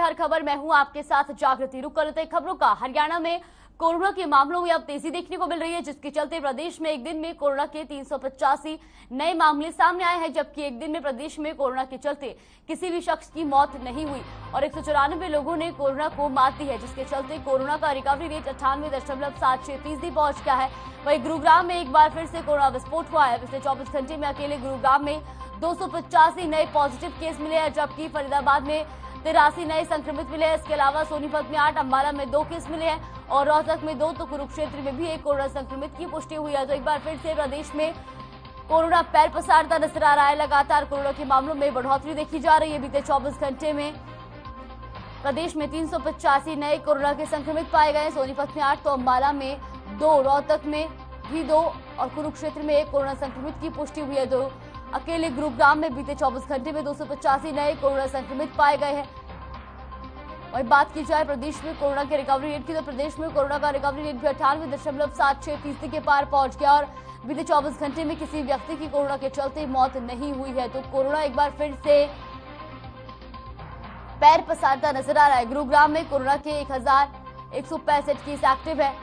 हर खबर। मैं हूं आपके साथ जागृति। रुक करते खबरों का। हरियाणा में कोरोना के मामलों में अब तेजी देखने को मिल रही है, जिसके चलते प्रदेश में एक दिन में कोरोना के 385 नए मामले सामने आए हैं, जबकि एक दिन में प्रदेश में कोरोना के चलते किसी भी शख्स की मौत नहीं हुई और 194 लोगों ने कोरोना को मात दी है, जिसके चलते कोरोना का रिकवरी रेट 98.76% पहुंच गया है। वहीं गुरुग्राम में एक बार फिर से कोरोना विस्फोट हुआ है। पिछले 24 घंटे में अकेले गुरुग्राम में 285 नए पॉजिटिव केस मिले हैं, जबकि फरीदाबाद में 83 नए संक्रमित मिले हैं। इसके अलावा सोनीपत में 8, अम्बाला में 2 केस मिले हैं और रोहतक में 2, तो कुरुक्षेत्र में भी एक कोरोना संक्रमित की पुष्टि हुई है। तो एक बार फिर से प्रदेश में कोरोना पैर पसारता नजर आ रहा है। लगातार कोरोना के मामलों में बढ़ोतरी देखी जा रही है। बीते 24 घंटे में प्रदेश में 385 नए कोरोना के संक्रमित पाए गए। सोनीपत में 8, तो अम्बाला में 2, रोहतक में भी 2 और कुरुक्षेत्र में 1 कोरोना संक्रमित की पुष्टि हुई है। तो अकेले गुरुग्राम में बीते 24 घंटे में 285 नए कोरोना संक्रमित पाए गए हैं। वही बात की जाए प्रदेश में कोरोना के रिकवरी रेट की, तो प्रदेश में कोरोना का रिकवरी रेट भी 98.76% के पार पहुंच गया और बीते 24 घंटे में किसी व्यक्ति की कोरोना के चलते मौत नहीं हुई है। तो कोरोना एक बार फिर से पैर पसारता नजर आ रहा है। गुरुग्राम में कोरोना के 1165 केस एक्टिव है।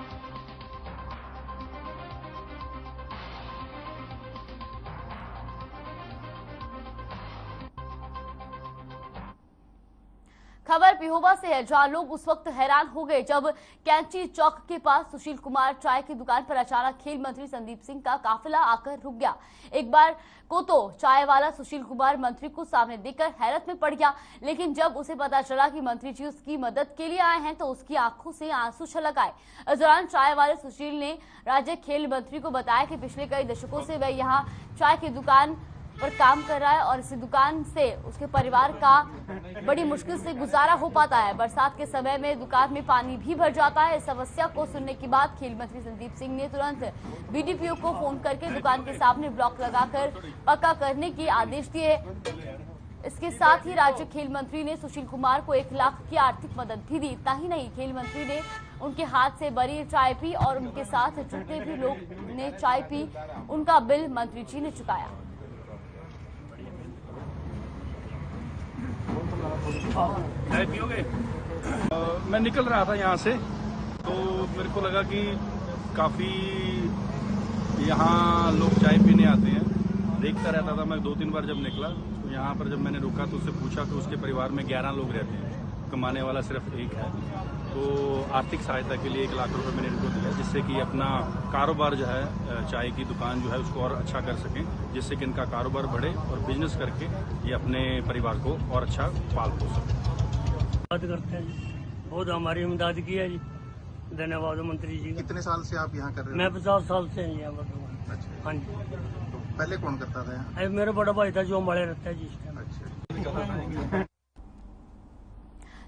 खबर पिहोवा से है, जहां लोग उस वक्त हैरान हो गए जब कैंची चौक के पास सुशील कुमार चाय की दुकान पर अचानक खेल मंत्री संदीप सिंह का काफिला आकर रुक गया। एक बार को तो चाय वाला सुशील कुमार मंत्री को सामने देखकर हैरत में पड़ गया, लेकिन जब उसे पता चला कि मंत्री जी उसकी मदद के लिए आए हैं तो उसकी आंखों से आंसू छलक आए। इस दौरान चाय वाले सुशील ने राज्य खेल मंत्री को बताया कि पिछले कई दशकों से वह यहाँ चाय की दुकान पर काम कर रहा है और इसी दुकान से उसके परिवार का बड़ी मुश्किल से गुजारा हो पाता है। बरसात के समय में दुकान में पानी भी भर जाता है। इस समस्या को सुनने के बाद खेल मंत्री संदीप सिंह ने तुरंत बीडीपीओ को फोन करके दुकान के सामने ब्लॉक लगाकर पक्का करने के आदेश दिए। इसके साथ ही राज्य खेल मंत्री ने सुशील कुमार को 1 लाख की आर्थिक मदद भी दी। इतना ही नहीं, खेल मंत्री ने उनके हाथ से बड़ी चाय पी और उनके साथ जितने भी लोग ने चाय पी उनका बिल मंत्री जी ने चुकाया। चाय पियोगे? मैं निकल रहा था यहाँ से, तो मेरे को लगा कि काफ़ी यहाँ लोग चाय पीने आते हैं। देखता रहता था मैं 2-3 बार जब निकला, तो यहाँ पर जब मैंने रुका तो उससे पूछा तो उसके परिवार में 11 लोग रहते हैं, कमाने वाला सिर्फ 1 है। तो आर्थिक सहायता के लिए 1 लाख रुपए मैंने इनको दिया, जिससे कि अपना कारोबार जो है चाय की दुकान जो है उसको और अच्छा कर सकें, जिससे कि इनका कारोबार बढ़े और बिजनेस करके ये अपने परिवार को और अच्छा पाल पोस सकें। बात करते हैं जी, बहुत हमारी इमदाद की है जी, धन्यवाद मंत्री जी। कितने साल से आप यहाँ कर रहे हो? मैं 50 साल से यहाँ पर। अच्छा। हाँ जी। तो पहले कौन करता था यहाँ? मेरा बड़ा भाई था जो अम्बाड़े रहता है जी इस टाइम। अच्छा।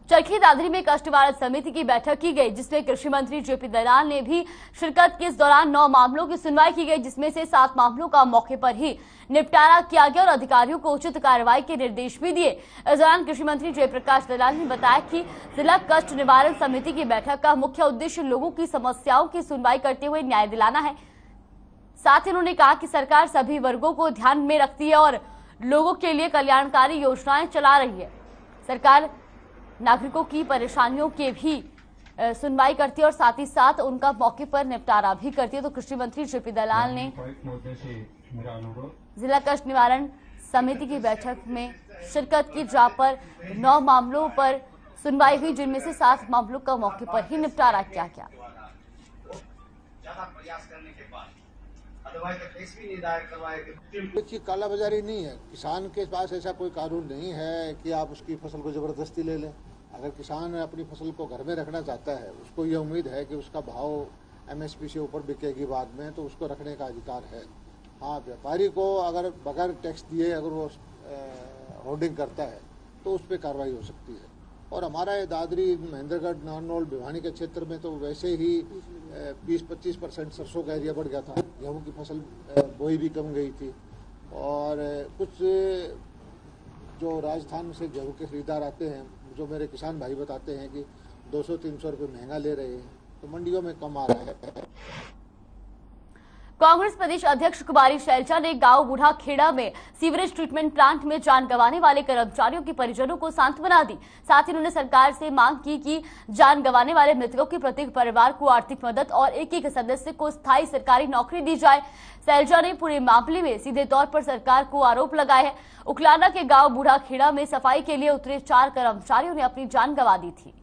चरखी दादरी में कष्ट निवारण समिति की बैठक की गई, जिसमें कृषि मंत्री जेपी दलाल ने भी शिरकत की। इस दौरान 9 मामलों की सुनवाई की गई, जिसमें से 7 मामलों का मौके पर ही निपटारा किया गया और अधिकारियों को उचित कार्रवाई के निर्देश भी दिए। इस दौरान कृषि मंत्री जयप्रकाश दलाल ने बताया कि जिला कष्ट निवारण समिति की बैठक का मुख्य उद्देश्य लोगों की समस्याओं की सुनवाई करते हुए न्याय दिलाना है। साथ ही उन्होंने कहा कि सरकार सभी वर्गों को ध्यान में रखती है और लोगों के लिए कल्याणकारी योजनाएं चला रही है। सरकार नागरिकों की परेशानियों के भी सुनवाई करती है और साथ ही साथ उनका मौके पर निपटारा भी करती है। तो कृषि मंत्री जेपी दलाल ने जिला कष्ट निवारण समिति की बैठक में शिरकत की, जहां पर 9 मामलों पर सुनवाई हुई, जिनमें से 7 मामलों का मौके पर ही निपटारा किया गया। देखिए, कालाबाजारी नहीं है। किसान के पास ऐसा कोई कानून नहीं है कि आप उसकी फसल को जबरदस्ती ले लें। अगर किसान अपनी फसल को घर में रखना चाहता है, उसको ये उम्मीद है कि उसका भाव एमएसपी से ऊपर बिकेगी बाद में, तो उसको रखने का अधिकार है। हाँ, व्यापारी को अगर बगैर टैक्स दिए अगर वो होर्डिंग करता है तो उस पर कार्रवाई हो सकती है। और हमारा दादरी, महेंद्रगढ़, नारनौल, भिवानी के क्षेत्र में तो वैसे ही 20-25% सरसों का एरिया बढ़ गया था। गेहूं की फसल बोई भी कम गई थी और कुछ जो राजस्थान से गेहूं के खरीदार आते हैं, जो मेरे किसान भाई बताते हैं कि 200-300 रुपये महंगा ले रहे हैं, तो मंडियों में कम आ रहा है। कांग्रेस प्रदेश अध्यक्ष कुमारी शैलजा ने गांव बूढ़ा खेड़ा में सीवरेज ट्रीटमेंट प्लांट में जान गंवाने वाले कर्मचारियों के परिजनों को सांत्वना दी। साथ ही उन्होंने सरकार से मांग की कि जान गंवाने वाले मृतकों के प्रत्येक परिवार को आर्थिक मदद और एक सदस्य को स्थायी सरकारी नौकरी दी जाए। शैलजा ने पूरे मामले में सीधे तौर पर सरकार को आरोप लगाए हैं। उकलाना के गाँव बूढ़ा खेड़ा में सफाई के लिए उतरे 4 कर्मचारियों ने अपनी जान गंवा दी थी।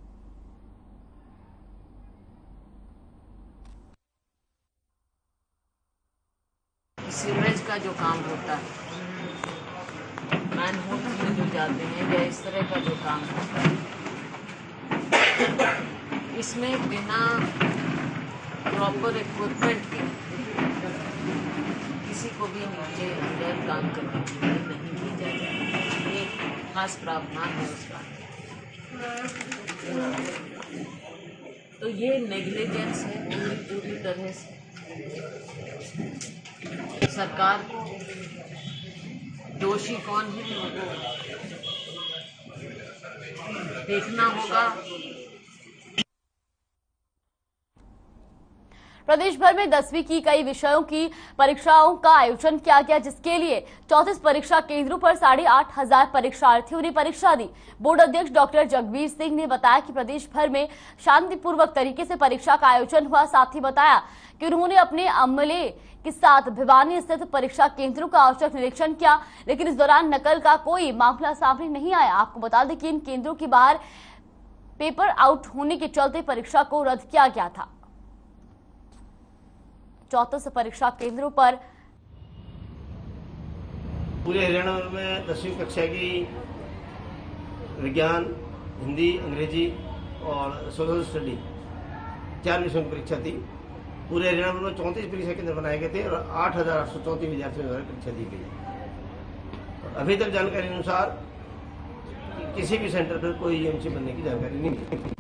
सीवरेज का जो काम होता है, मैनहोल में जो जाते हैं या इस तरह का जो काम होता है, इसमें बिना प्रॉपर इक्विपमेंट के किसी को भी नीचे अंदर काम करने के लिए नहीं भेजा जाए। ये खास प्रावधान है उसका। तो ये नेग्लिजेंस है पूरी तरह से। सरकार को दोषी कौन है वो देखना होगा। प्रदेश भर में 10वीं की कई विषयों की परीक्षाओं का आयोजन किया गया, जिसके लिए 34 परीक्षा केंद्रों पर 8,500 परीक्षार्थियों ने परीक्षा दी। बोर्ड अध्यक्ष डॉक्टर जगबीर सिंह ने बताया कि प्रदेश भर में शांतिपूर्वक तरीके से परीक्षा का आयोजन हुआ। साथ ही बताया कि उन्होंने अपने अमले के साथ भिवानी स्थित परीक्षा केंद्रों का औचक निरीक्षण किया, लेकिन इस दौरान नकल का कोई मामला सामने नहीं आया। आपको बता दें कि इन केंद्रों के बाहर पेपर आउट होने के चलते परीक्षा को रद्द किया गया था। 34 परीक्षा केंद्रों पर पूरे हरियाणा में 10वीं कक्षा की विज्ञान, हिंदी, अंग्रेजी और सोशल स्टडी 4 विषयों की परीक्षा थी। पूरे हरियाणा में 34 परीक्षा केंद्र बनाए गए थे और 8,834 विद्यार्थियों द्वारा परीक्षा दी गई। अभी तक जानकारी अनुसार किसी भी सेंटर पर कोई ईएमसी बनने की जानकारी नहीं मिली।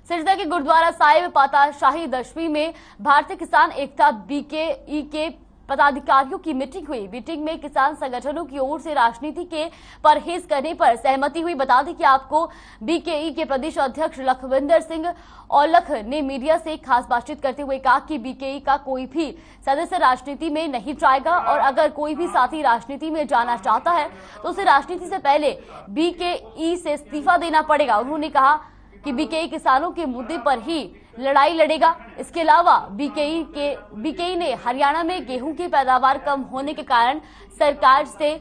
सिरसा के गुरुद्वारा साहिब पातशाही दशमी में भारतीय किसान एकता बीकेई के पदाधिकारियों की मीटिंग हुई। मीटिंग में किसान संगठनों की ओर से राजनीति के परहेज करने पर सहमति हुई। बता दें कि आपको बीकेई के प्रदेश अध्यक्ष लखविंदर सिंह औलख ने मीडिया से खास बातचीत करते हुए कहा कि बीकेई का कोई भी सदस्य राजनीति में नहीं जाएगा और अगर कोई भी साथी राजनीति में जाना चाहता है तो उसे राजनीति से पहले बीकेई से इस्तीफा देना पड़ेगा। उन्होंने कहा कि बीकेई किसानों के मुद्दे पर ही लड़ाई लड़ेगा। इसके अलावा बीकेई ने हरियाणा में गेहूं की पैदावार कम होने के कारण सरकार से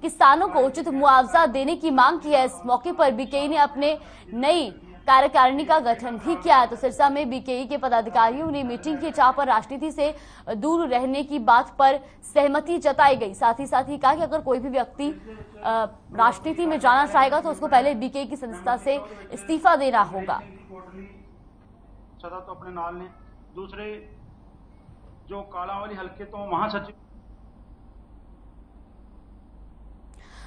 किसानों को उचित मुआवजा देने की मांग की है। इस मौके पर बीकेई ने अपने नई कार्यकारिणी का गठन भी किया है। तो सिरसा में बीकेई के पदाधिकारियों ने मीटिंग की चाह पर राजनीति से दूर रहने की बात पर सहमति जताई गई। साथ ही कहा कि अगर कोई भी व्यक्ति राजनीति में जाना चाहेगा तो उसको पहले बीकेई की सदस्यता से इस्तीफा देना होगा। सदा तो अपने नाल ने दूसरे जो कालावाली हल्के तो महासचिव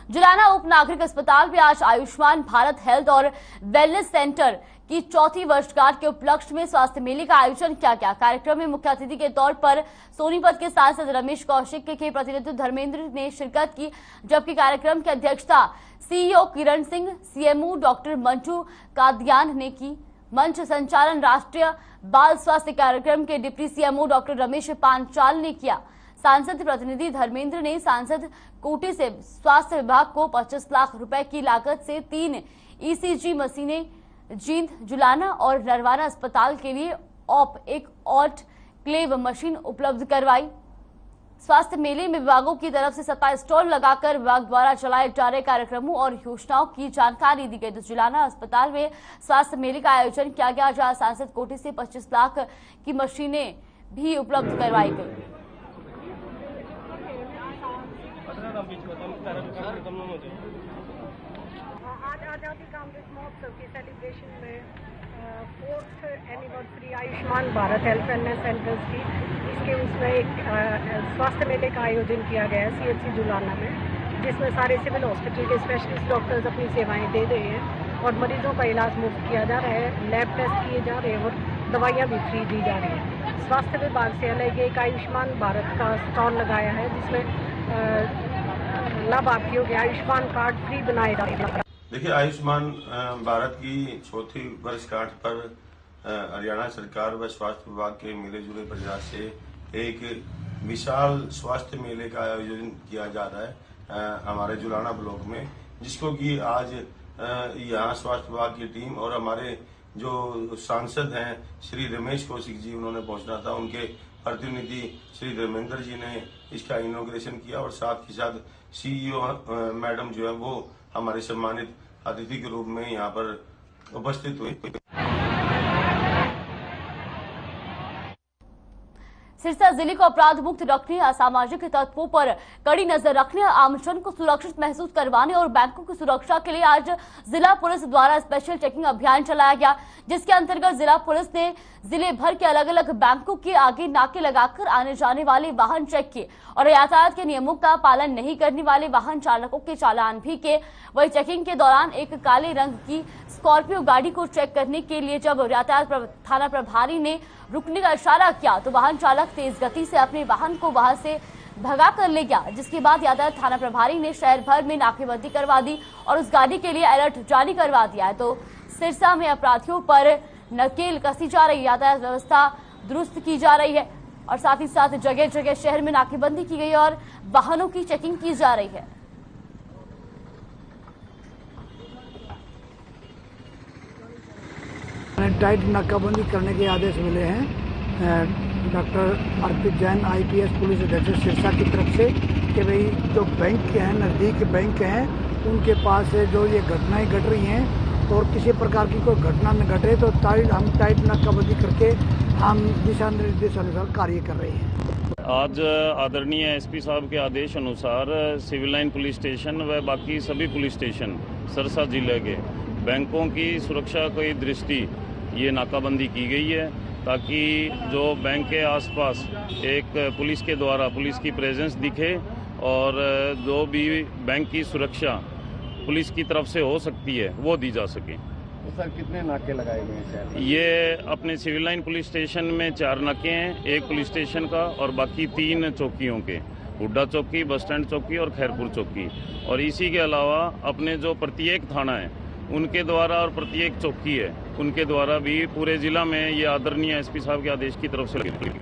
जुलाना उप नागरिक अस्पताल में आज आयुष्मान भारत हेल्थ और वेलनेस सेंटर की 4वीं वर्षगांठ के उपलक्ष्य में स्वास्थ्य मेले का आयोजन किया गया। कार्यक्रम में मुख्य अतिथि के तौर पर सोनीपत के सांसद रमेश कौशिक के प्रतिनिधि धर्मेंद्र ने शिरकत की, जबकि कार्यक्रम की अध्यक्षता सीईओ किरण सिंह, सीएमओ डॉक्टर मंजू कादियान ने की। मंच संचालन राष्ट्रीय बाल स्वास्थ्य कार्यक्रम के deputy CMO doctor Ramesh Panchal ने किया। सांसद प्रतिनिधि धर्मेंद्र ने सांसद कोटे से स्वास्थ्य विभाग को 25 लाख रुपए की लागत से 3 ईसीजी मशीनें जींद, जुलाना और नरवाना अस्पताल के लिए एक ऑट क्लेव मशीन उपलब्ध करवाई। स्वास्थ्य मेले में विभागों की तरफ से 7 स्टॉल लगाकर विभाग द्वारा चलाए जा रहे कार्यक्रमों और योजनाओं की जानकारी दी गई। तो जुलाना अस्पताल में स्वास्थ्य मेले का आयोजन किया गया, जहां सांसद कोटे से 25 लाख की मशीनें भी उपलब्ध करवाई गई। आज आजादी का अमृत महोत्सव की सेलिब्रेशन में 4th anniversary Ayushman Bharat health wellness centres की इसके उसमें एक स्वास्थ्य मेले का आयोजन किया गया है सीएचसी जुलाना में, जिसमें सारे सिविल हॉस्पिटल के स्पेशलिस्ट डॉक्टर्स अपनी सेवाएं दे रहे हैं और मरीजों का इलाज मुफ्त किया जा रहा है। लैब टेस्ट किए जा रहे हैं और दवाइयाँ भी फ्री दी जा रही हैं। स्वास्थ्य विभाग से अलग एक आयुष्मान भारत का स्टॉल लगाया है, जिसमें लाभार्थियों के आयुष्मान कार्ड फ्री बनाए जा रहे हैं। देखिए, आयुष्मान भारत की चौथी वर्षगांठ पर हरियाणा सरकार व स्वास्थ्य विभाग के मिले जुले प्रयास से एक विशाल स्वास्थ्य मेले का आयोजन किया जा रहा है हमारे जुलाना ब्लॉक में, जिसको कि आज यहाँ स्वास्थ्य विभाग की टीम और हमारे जो सांसद हैं श्री रमेश कौशिक जी, उन्होंने पहुंचना था। उनके प्रतिनिधि श्री धर्मेंद्र जी ने इसका इनॉग्रेशन किया और साथ ही साथ सीईओ मैडम जो है वो हमारे सम्मानित अतिथि के रूप में यहाँ पर उपस्थित हुए। सिरसा जिले को अपराध मुक्त रखने, असामाजिक तत्वों पर कड़ी नजर रखने, आमजन को सुरक्षित महसूस करवाने और बैंकों की सुरक्षा के लिए आज जिला पुलिस द्वारा स्पेशल चेकिंग अभियान चलाया गया, जिसके अंतर्गत जिला पुलिस ने जिले भर के अलग अलग बैंकों के आगे नाके लगाकर आने जाने वाले वाहन चेक किए और यातायात के नियमों का पालन नहीं करने वाले वाहन चालकों के चालान भी किए। वही चेकिंग के दौरान एक काले रंग की स्कॉर्पियो गाड़ी को चेक करने के लिए जब यातायात थाना प्रभारी ने रुकने का इशारा किया तो वाहन चालक तेज गति से अपने वाहन को वहां से भगा कर ले गया, जिसके बाद यातायात थाना प्रभारी ने शहर भर में नाकेबंदी करवा दी और उस गाड़ी के लिए अलर्ट जारी करवा दिया है। तो सिरसा में अपराधियों पर नकेल कसी जा रही, यातायात व्यवस्था दुरुस्त की जा रही है और साथ ही साथ जगह जगह शहर में नाकेबंदी की गई और वाहनों की चेकिंग की जा रही है। टाइट नाकाबंदी करने के आदेश मिले हैं डॉक्टर अर्पित जैन IPS पुलिस अधीक्षक सिरसा की तरफ से कि भाई जो बैंक हैं, नज़दीक बैंक हैं, उनके पास जो ये घटनाएं घट रही हैं और किसी प्रकार की कोई घटना न घटे तो हम टाइट नाकाबंदी करके हम दिशा निर्देश अनुसार कार्य कर रहे हैं। आज आदरणीय SP साहब के आदेश अनुसार सिविल लाइन पुलिस स्टेशन व बाकी सभी पुलिस स्टेशन सिरसा जिले के बैंकों की सुरक्षा की दृष्टि ये नाकाबंदी की गई है, ताकि जो बैंक के आसपास एक पुलिस के द्वारा पुलिस की प्रेजेंस दिखे और जो भी बैंक की सुरक्षा पुलिस की तरफ से हो सकती है वो दी जा सके। तो सर कितने नाके लगाए गए हैं शहर में? ये अपने सिविल लाइन पुलिस स्टेशन में 4 नाके हैं, एक पुलिस स्टेशन का और बाकी 3 चौकियों के, हुड्डा चौकी, बस स्टैंड चौकी और खैरपुर चौकी। और इसी के अलावा अपने जो प्रत्येक थाना है उनके द्वारा और प्रत्येक चौकी है उनके द्वारा भी पूरे जिला में ये आदरणीय SP साहब के आदेश की तरफ से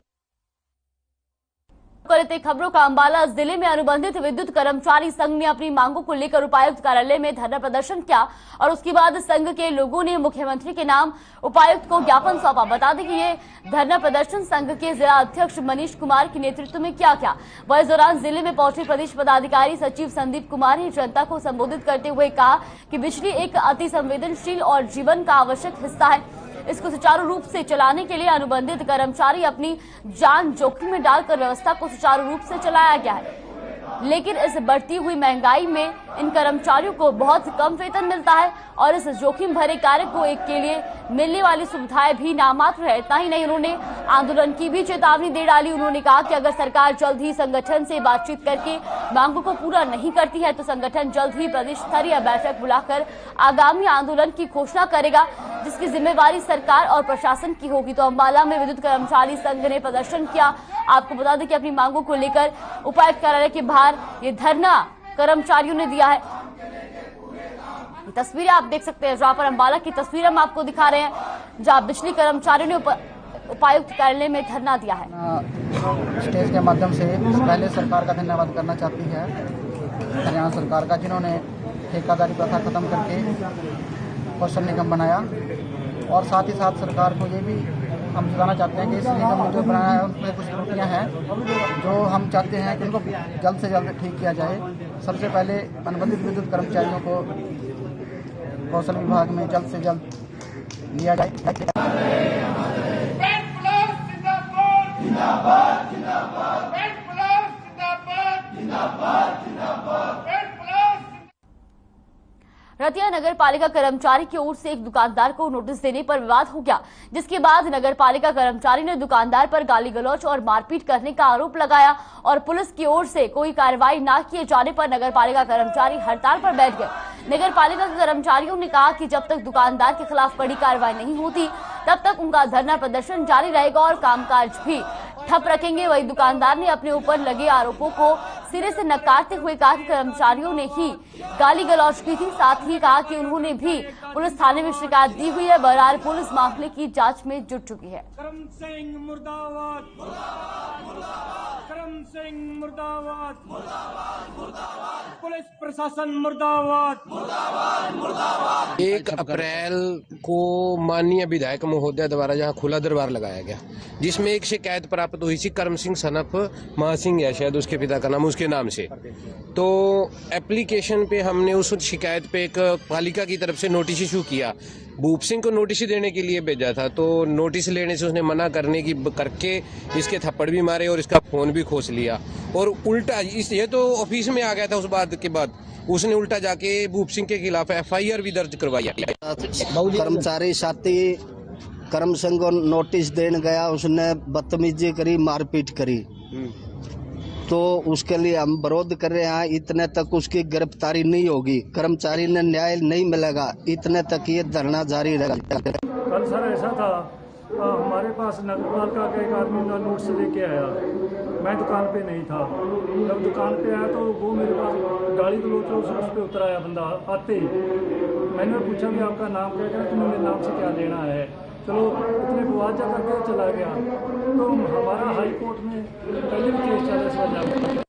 करते खबरों का अंबाला जिले में अनुबंधित विद्युत कर्मचारी संघ ने अपनी मांगों को लेकर उपायुक्त कार्यालय में धरना प्रदर्शन किया और उसके बाद संघ के लोगों ने मुख्यमंत्री के नाम उपायुक्त को ज्ञापन सौंपा। बता दें कि ये धरना प्रदर्शन संघ के जिला अध्यक्ष मनीष कुमार के नेतृत्व में किया गया। वह इस दौरान जिले में पहुंचे प्रदेश पदाधिकारी सचिव संदीप कुमार ने जनता को संबोधित करते हुए कहा कि बिजली एक अति संवेदनशील और जीवन का आवश्यक हिस्सा है। इसको सुचारू रूप से चलाने के लिए अनुबंधित कर्मचारी अपनी जान जोखिम में डालकर व्यवस्था को सुचारू रूप से चलाया गया है, लेकिन इस बढ़ती हुई महंगाई में इन कर्मचारियों को बहुत कम वेतन मिलता है और इस जोखिम भरे कार्य को एक के लिए मिलने वाली सुविधाएं भी नामात्र है। इतना ही नहीं, उन्होंने आंदोलन की भी चेतावनी दे डाली। उन्होंने कहा कि अगर सरकार जल्द ही संगठन से बातचीत करके मांगों को पूरा नहीं करती है तो संगठन जल्द ही प्रदेश स्तरीय बैठक बुलाकर आगामी आंदोलन की घोषणा करेगा, जिसकी जिम्मेवारी सरकार और प्रशासन की होगी। तो अंबाला में विद्युत कर्मचारी संघ ने प्रदर्शन किया। आपको बता दें कि अपनी मांगों को लेकर उपायुक्त कार्यालय के बाहर ये धरना कर्मचारियों ने दिया है। तस्वीरें आप देख सकते हैं, जहां पर अंबाला की तस्वीरें हम आपको दिखा रहे हैं, जहां बिजली कर्मचारियों ने उपायुक्त कार्यालय में धरना दिया है। स्टेज के माध्यम से पहले सरकार का धन्यवाद करना चाहती है, हरियाणा सरकार का, जिन्होंने ठेकेदारी प्रथा खत्म करके कौशल निगम बनाया और साथ ही साथ सरकार को ये भी हम बताना चाहते हैं कि इस निगम में जो बनाया है उसमें कुछ त्रुटियां हैं जो हम चाहते हैं कि उनको जल्द से जल्द ठीक किया जाए। सबसे पहले अनुबंधित विद्युत कर्मचारियों को कौशल विभाग में जल्द से जल्द लिया जाए। रतिया नगर पालिका कर्मचारी की ओर से एक दुकानदार को नोटिस देने पर विवाद हो गया, जिसके बाद नगर पालिका कर्मचारी ने दुकानदार पर गाली गलौज और मारपीट करने का आरोप लगाया और पुलिस की ओर से कोई कार्रवाई न किए जाने पर नगर पालिका कर्मचारी हड़ताल पर बैठ गए। नगर पालिका के कर्मचारियों ने कहा कि जब तक दुकानदार के खिलाफ बड़ी कार्रवाई नहीं होती तब तक उनका धरना प्रदर्शन जारी रहेगा और कामकाज भी ठप रखेंगे। वही दुकानदार ने अपने ऊपर लगे आरोपों को सिरे से नकारते हुए कहा कि कर्मचारियों ने ही गाली गलौज की थी। साथ ही कहा कि उन्होंने भी पुलिस थाने में शिकायत दी हुई है। बहरहाल पुलिस मामले की जांच में जुट चुकी है। करम सिंह मुर्दाबाद, करम सिंह मुर्दाबाद, पुलिस प्रशासन मुर्दाबाद। 1 अप्रैल को माननीय विधायक महोदय द्वारा जहां खुला दरबार लगाया गया, जिसमें एक शिकायत प्राप्त हुई थी करम सिंह सनफ महासिंह है शायद उसके पिता का नाम, उसके नाम से। तो एप्लीकेशन पे हमने उस शिकायत पे एक पालिका की तरफ से नोटिस इशू किया। भूप सिंह को नोटिस देने के लिए भेजा था, तो नोटिस लेने से उसने मना करके इसके थप्पड़ भी मारे और इसका फोन भी खोस लिया। और उल्टा ये तो ऑफिस में आ गया था, उस बात के बाद उसने उल्टा जाके भूप सिंह के खिलाफ FIR भी दर्ज करवाई। कर्मचारी साथी करम सिंह को नोटिस देने गया, उसने बदतमीजी करी, मारपीट करी, तो उसके लिए हम विरोध कर रहे हैं। इतने तक उसकी गिरफ्तारी नहीं होगी, कर्मचारी ने न्याय नहीं मिलेगा, इतने तक ये धरना जारी रहेगा। कल सर ऐसा था, हमारे पास नगरपालिका का एक आदमी का नोटिस लेके आया, मैं दुकान पे नहीं था। जब दुकान पे आया तो वो मेरे पास गाड़ी गलौज उस पर उतर आया बंदा आते ही। मैंने पूछा कि आपका नाम क्या है, तो मेरे नाम से क्या लेना है, चलो इतने मुआवजा करके चला गया। तो हमारा हाई कोर्ट में पहले भी केस चला इस वजह।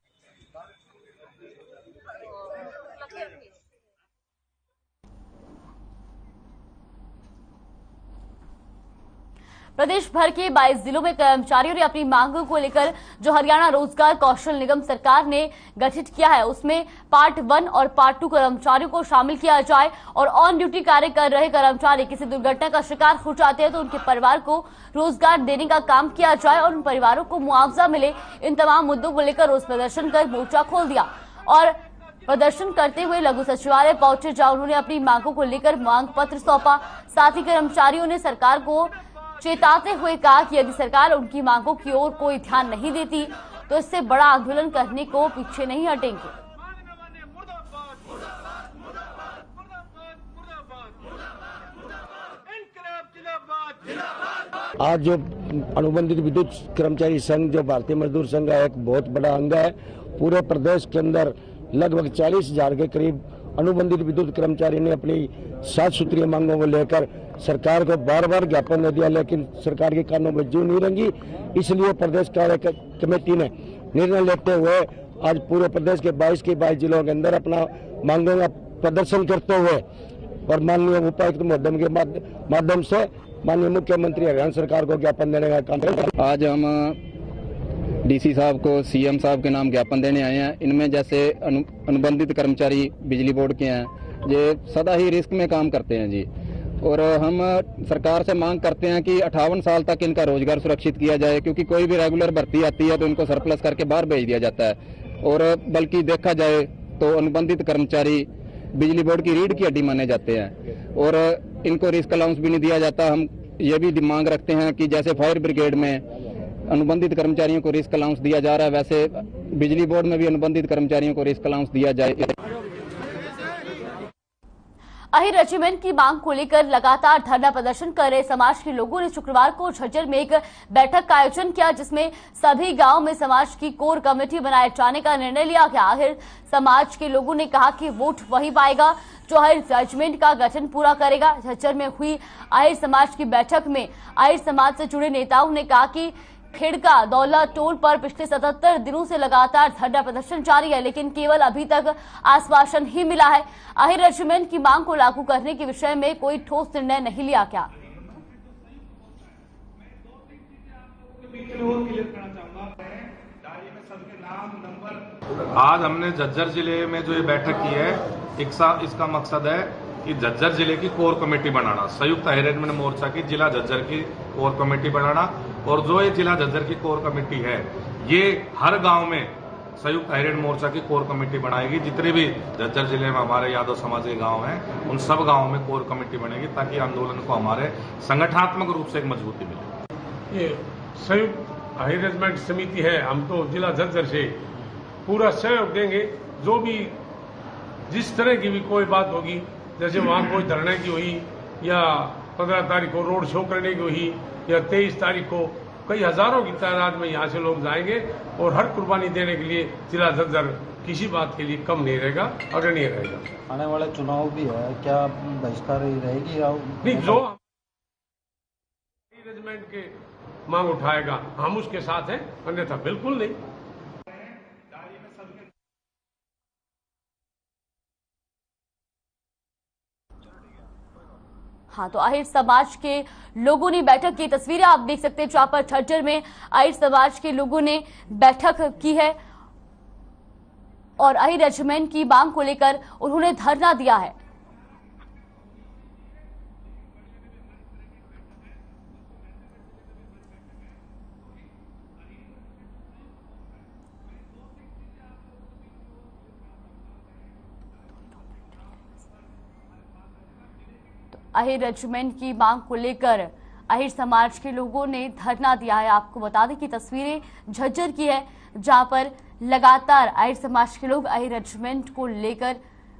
प्रदेश भर के 22 जिलों में कर्मचारियों ने अपनी मांगों को लेकर जो हरियाणा रोजगार कौशल निगम सरकार ने गठित किया है, उसमें पार्ट 1 और पार्ट 2 कर्मचारियों को शामिल किया जाए और ऑन ड्यूटी कार्य कर रहे कर्मचारी किसी दुर्घटना का शिकार हो जाते हैं तो उनके परिवार को रोजगार देने का काम किया जाए और उन परिवारों को मुआवजा मिले। इन तमाम मुद्दों को लेकर रोष प्रदर्शन कर मोर्चा खोल दिया और प्रदर्शन करते हुए लघु सचिवालय पहुंचे, जहां उन्होंने अपनी मांगों को लेकर मांग पत्र सौंपा। साथ ही कर्मचारियों ने सरकार को चेताते हुए कहा कि यदि सरकार उनकी मांगों की ओर कोई ध्यान नहीं देती तो इससे बड़ा आंदोलन करने को पीछे नहीं हटेंगे। आज जो अनुबंधित विद्युत कर्मचारी संघ, जो भारतीय मजदूर संघ का एक बहुत बड़ा अंग है, पूरे प्रदेश के अंदर लगभग 40,000 के करीब अनुबंधित विद्युत कर्मचारी ने अपनी 7 सूत्रीय मांगों को लेकर सरकार को बार-बार ज्ञापन दे दिया, लेकिन सरकार के कानों में जू नहीं रंगी। इसलिए प्रदेश कार्य कमेटी ने निर्णय लेते हुए आज पूरे प्रदेश के 22 जिलों के अंदर अपना मांगों का प्रदर्शन करते हुए और माननीय उपायुक्त महोदय के माध्यम से माननीय मुख्यमंत्री हरियाणा सरकार को ज्ञापन देने का काम करेंगे। आज हम DC साहब को CM साहब के नाम ज्ञापन देने आए हैं। इनमें जैसे अनुबंधित कर्मचारी बिजली बोर्ड के हैं, ये सदा ही रिस्क में काम करते हैं जी, और हम सरकार से मांग करते हैं कि 58 साल तक इनका रोजगार सुरक्षित किया जाए, क्योंकि कोई भी रेगुलर भर्ती आती है तो इनको सरप्लस करके बाहर भेज दिया जाता है। और बल्कि देखा जाए तो अनुबंधित कर्मचारी बिजली बोर्ड की रीढ़ की हड्डी माने जाते हैं और इनको रिस्क अलाउंस भी नहीं दिया जाता। हम ये भी मांग रखते हैं कि जैसे फायर ब्रिगेड में अनुबंधित कर्मचारियों को रिस्क अलाउंस दिया जा रहा है, वैसे बिजली बोर्ड में भी अनुबंधित कर्मचारियों को रिस्क अलाउंस दिया जाए। अहिर रेजिमेंट की मांग को लेकर लगातार धरना प्रदर्शन कर रहे समाज के लोगों ने शुक्रवार को झज्जर में एक बैठक का आयोजन किया, जिसमें सभी गांव में समाज की कोर कमेटी बनाए जाने का निर्णय लिया गया। अहिर समाज के लोगों ने कहा कि वोट वही पाएगा जो अहिर रेजिमेंट का गठन पूरा करेगा। झज्जर में हुई अहिर समाज की बैठक में अहिर समाज से जुड़े नेताओं ने कहा कि खेड़का दौला टोल पर पिछले 77 दिनों से लगातार धरना प्रदर्शन जारी है, लेकिन केवल अभी तक आश्वासन ही मिला है। अहिर रेजिमेंट की मांग को लागू करने के विषय में कोई ठोस निर्णय नहीं लिया गया। आज हमने झज्जर जिले में जो ये बैठक की है, इसका मकसद है कि झज्जर जिले की कोर कमेटी बनाना, संयुक्त अहिर रेजिमेंट मोर्चा की जिला झज्जर की कोर कमेटी बनाना। और जो ये जिला झज्जर की कोर कमेटी है, ये हर गांव में संयुक्त अहिर रेजिमेंट मोर्चा की कोर कमेटी बनाएगी। जितने भी झज्जर जिले में हमारे यादव समाज के गांव हैं, उन सब गांवों में कोर कमेटी बनेगी, ताकि आंदोलन को हमारे संगठनात्मक रूप से एक मजबूती मिले। ये संयुक्त अहिर रेजिमेंट समिति है, हम तो जिला झज्जर से पूरा सहयोग देंगे। जो भी जिस तरह की भी कोई बात होगी, जैसे वहां कोई धरने की हुई या 15 तारीख को रोड शो करने की हुई या 23 तारीख को कई हजारों की तादाद में यहाँ से लोग जाएंगे और हर कुर्बानी देने के लिए जिला झज्जर किसी बात के लिए कम नहीं रहेगा, अग्रणीय रहेगा। आने वाले चुनाव भी है, क्या बहिष्कार रहेगी या नहीं? जो मैनेजमेंट के मांग उठाएगा हम उसके साथ हैं, अन्यथा बिल्कुल नहीं। हाँ, तो आहिर समाज के लोगों ने बैठक की तस्वीरें आप देख सकते हैं, जहां पर झज्जर में आहिर समाज के लोगों ने बैठक की है और आहिर रेजिमेंट की मांग को लेकर उन्होंने धरना दिया है। आहिर रेजिमेंट की मांग को लेकर आहिर समाज के लोगों ने धरना दिया है। आपको बता दें कि तस्वीरें झज्जर की है, जहां पर लगातार आहिर समाज के लोग आहिर रेजिमेंट को लेकर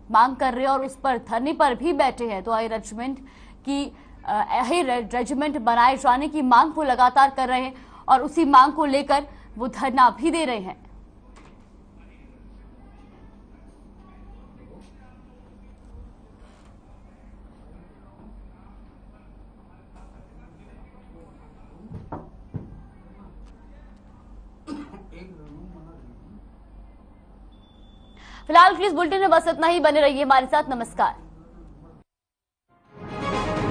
मांग कर रहे हैं और उस पर धरने पर भी बैठे हैं। तो आहिर रेजिमेंट की आहिर रेजिमेंट बनाए जाने की मांग को लगातार कर रहे हैं और उसी मांग को लेकर वो धरना भी दे रहे हैं। फिलहाल के इस बुलेटिन में बस इतना ही। बने रहिए हमारे साथ। नमस्कार।